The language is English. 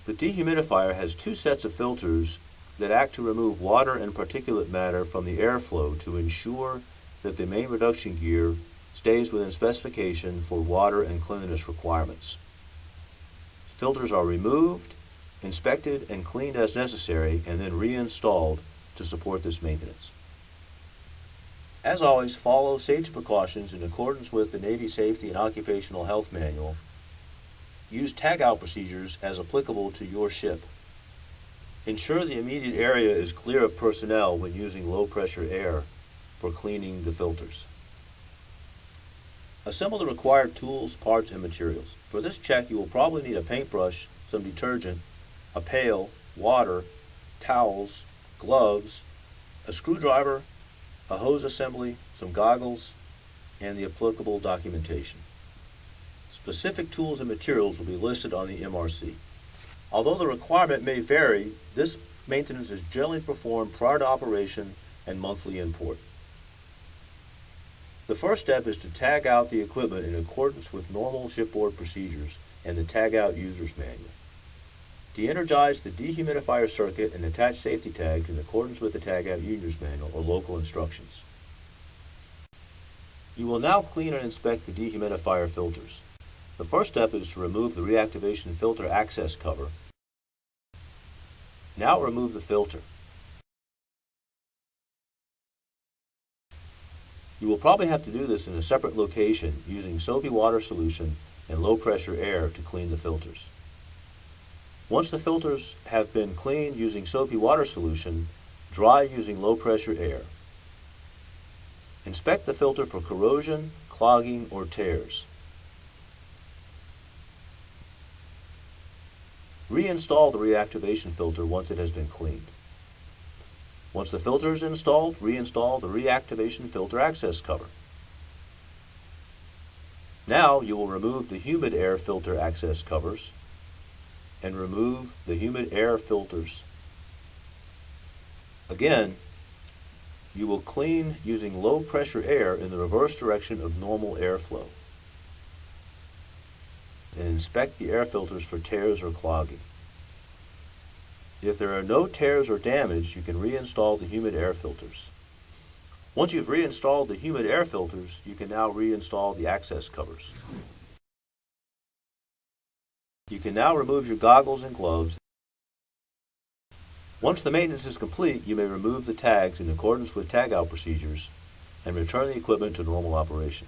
The dehumidifier has two sets of filters that act to remove water and particulate matter from the airflow to ensure that the main reduction gear stays within specification for water and cleanliness requirements. Filters are removed, inspected, and cleaned as necessary, and then reinstalled to support this maintenance. As always, follow safety precautions in accordance with the Navy Safety and Occupational Health Manual. Use tag-out procedures as applicable to your ship. Ensure the immediate area is clear of personnel when using low-pressure air for cleaning the filters. Assemble the required tools, parts, and materials. For this check, you will probably need a paintbrush, some detergent, a pail, water, towels, gloves, a screwdriver, a hose assembly, some goggles, and the applicable documentation. Specific tools and materials will be listed on the MRC. Although the requirement may vary, this maintenance is generally performed prior to operation and monthly import. The first step is to tag out the equipment in accordance with normal shipboard procedures and the Tag Out User's Manual. De-energize the dehumidifier circuit and attach safety tags in accordance with the Tag Out User's Manual or local instructions. You will now clean and inspect the dehumidifier filters. The first step is to remove the reactivation filter access cover. Now remove the filter. You will probably have to do this in a separate location using soapy water solution and low pressure air to clean the filters. Once the filters have been cleaned using soapy water solution, dry using low pressure air. Inspect the filter for corrosion, clogging, or tears. Reinstall the reactivation filter once it has been cleaned. Once the filter is installed, reinstall the reactivation filter access cover. Now you will remove the humid air filter access covers and remove the humid air filters. Again, you will clean using low pressure air in the reverse direction of normal airflow and inspect the air filters for tears or clogging. If there are no tears or damage, you can reinstall the humid air filters. Once you've reinstalled the humid air filters, you can now reinstall the access covers. You can now remove your goggles and gloves. Once the maintenance is complete, you may remove the tags in accordance with tag-out procedures and return the equipment to normal operation.